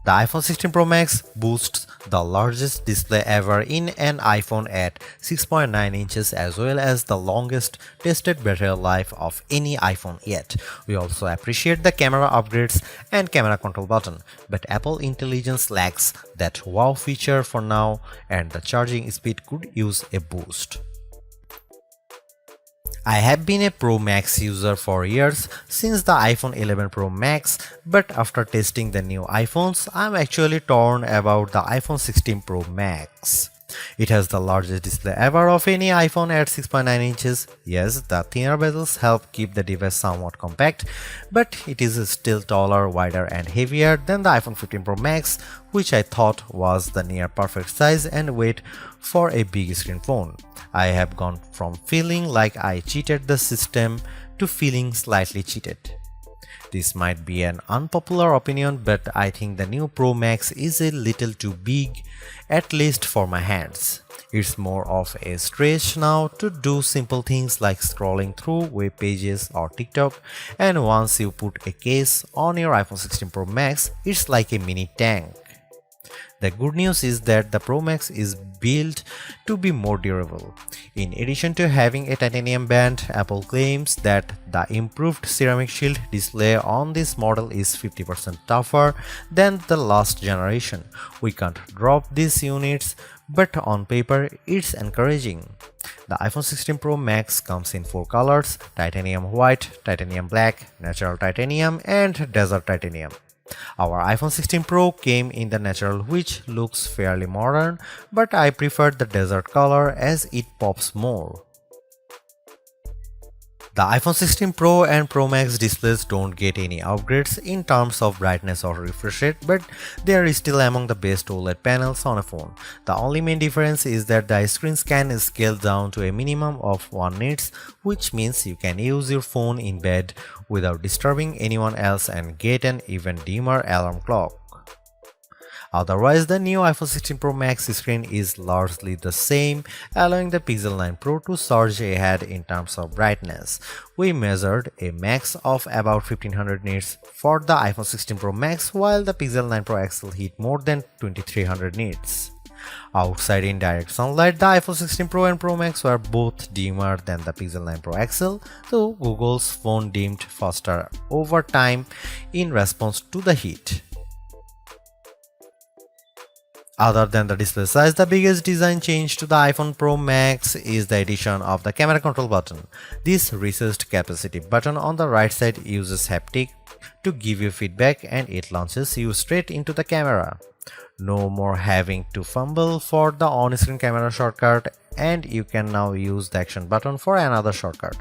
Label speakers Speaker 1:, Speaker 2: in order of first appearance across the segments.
Speaker 1: The iPhone 16 Pro Max boasts the largest display ever in an iPhone at 6.9 inches as well as the longest tested battery life of any iPhone yet. We also appreciate the camera upgrades and camera control button, but Apple Intelligence lacks that wow feature for now and the charging speed could use a boost. I have been a Pro Max user for years since the iPhone 11 Pro Max, but after testing the new iPhones, I'm actually torn about the iPhone 16 Pro Max. It has the largest display ever of any iPhone at 6.9 inches. Yes, the thinner bezels help keep the device somewhat compact, but it is still taller, wider and heavier than the iPhone 15 Pro Max, which I thought was the near perfect size and weight for a big screen phone. I have gone from feeling like I cheated the system to feeling slightly cheated. This might be an unpopular opinion, but I think the new Pro Max is a little too big, at least for my hands. It's more of a stretch now to do simple things like scrolling through web pages or TikTok, and once you put a case on your iPhone 16 Pro Max, it's like a mini tank. The good news is that the Pro Max is built to be more durable. In addition to having a titanium band, Apple claims that the improved ceramic shield display on this model is 50% tougher than the last generation. We can't drop these units, but on paper it's encouraging. The iPhone 16 Pro Max comes in 4 colors: titanium white, titanium black, natural titanium, and desert titanium. Our iPhone 16 Pro came in the natural, which looks fairly modern, but I prefer the desert color as it pops more. The iPhone 16 Pro and Pro Max displays don't get any upgrades in terms of brightness or refresh rate, but they are still among the best OLED panels on a phone. The only main difference is that the screens can scale down to a minimum of 1 nits, which means you can use your phone in bed without disturbing anyone else and get an even dimmer alarm clock. Otherwise, the new iPhone 16 Pro Max screen is largely the same, allowing the Pixel 9 Pro to surge ahead in terms of brightness. We measured a max of about 1500 nits for the iPhone 16 Pro Max, while the Pixel 9 Pro XL hit more than 2300 nits. Outside in direct sunlight, the iPhone 16 Pro and Pro Max were both dimmer than the Pixel 9 Pro XL, though Google's phone dimmed faster over time in response to the heat. Other than the display size, the biggest design change to the iPhone Pro Max is the addition of the camera control button. This recessed capacitive button on the right side uses haptic to give you feedback, and it launches you straight into the camera. No more having to fumble for the on-screen camera shortcut, and you can now use the action button for another shortcut.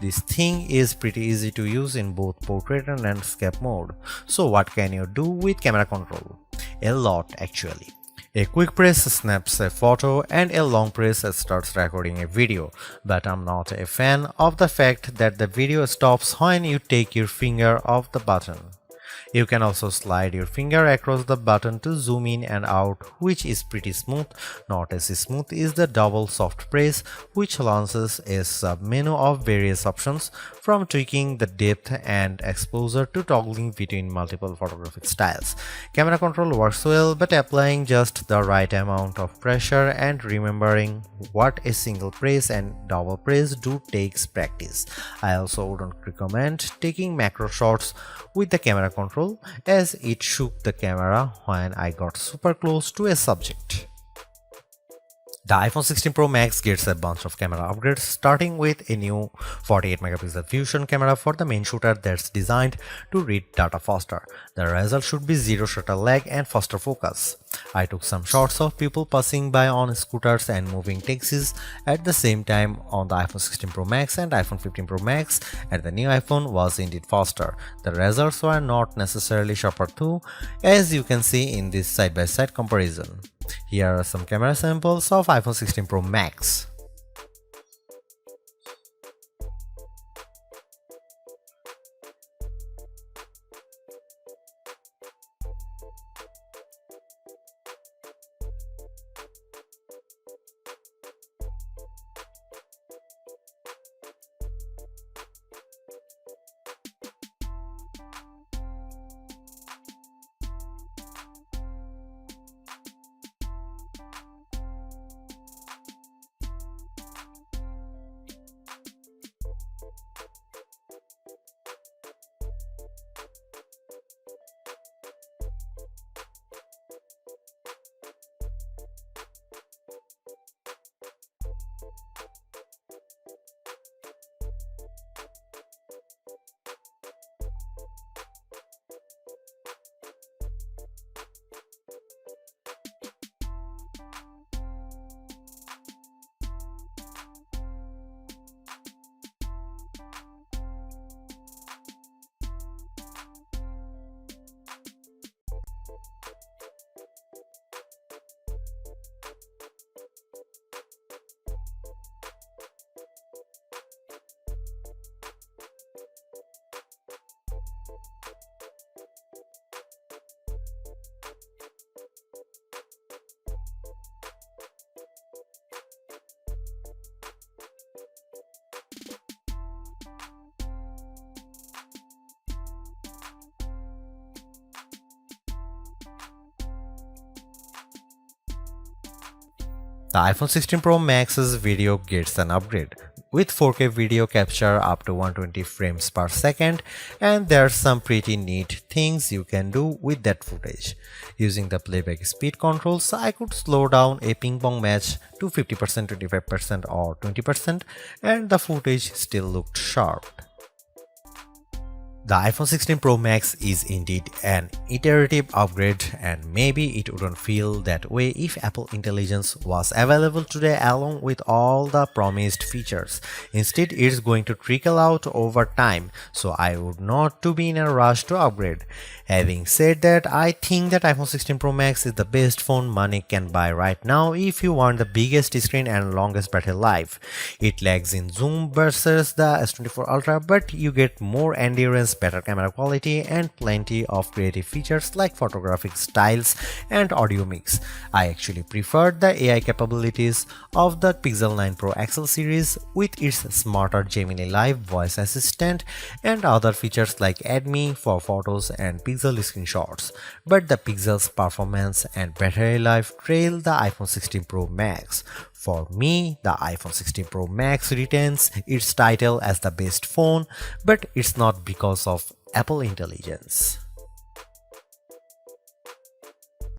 Speaker 1: This thing is pretty easy to use in both portrait and landscape mode. So what can you do with camera control? A lot, actually. A quick press snaps a photo and a long press starts recording a video, but I'm not a fan of the fact that the video stops when you take your finger off the button. You can also slide your finger across the button to zoom in and out, which is pretty smooth. Not as smooth is the double soft press, which launches a sub-menu of various options, from tweaking the depth and exposure to toggling between multiple photographic styles. Camera control works well, but applying just the right amount of pressure and remembering what a single press and double press do takes practice. I also wouldn't recommend taking macro shots with the camera control, as it shook the camera when I got super close to a subject. The iPhone 16 Pro Max gets a bunch of camera upgrades, starting with a new 48 megapixel fusion camera for the main shooter that's designed to read data faster. The result should be zero shutter lag and faster focus. I took some shots of people passing by on scooters and moving taxis at the same time on the iPhone 16 Pro Max and iPhone 15 Pro Max, and the new iPhone was indeed faster. The results were not necessarily sharper though, as you can see in this side-by-side comparison. Here are some camera samples of iPhone 16 Pro Max. The iPhone 16 Pro Max's video gets an upgrade with 4K video capture up to 120 frames per second, and there's some pretty neat things you can do with that footage. Using the playback speed controls, I could slow down a ping pong match to 50%, 25% or 20%, and the footage still looked sharp. The iPhone 16 Pro Max is indeed an iterative upgrade, and maybe it wouldn't feel that way if Apple Intelligence was available today along with all the promised features. Instead, it's going to trickle out over time, so I would not to be in a rush to upgrade. Having said that, I think that iPhone 16 Pro Max is the best phone money can buy right now if you want the biggest screen and longest battery life. It lags in zoom versus the S24 Ultra, but you get more endurance, better camera quality, and plenty of creative features like photographic styles and audio mix. I actually preferred the AI capabilities of the Pixel 9 Pro XL series with its smarter Gemini Live voice assistant and other features like Add Me for photos and Pixel screenshots. But the Pixel's performance and battery life trail the iPhone 16 Pro Max. For me, the iPhone 16 Pro Max retains its title as the best phone, but it's not because of Apple Intelligence.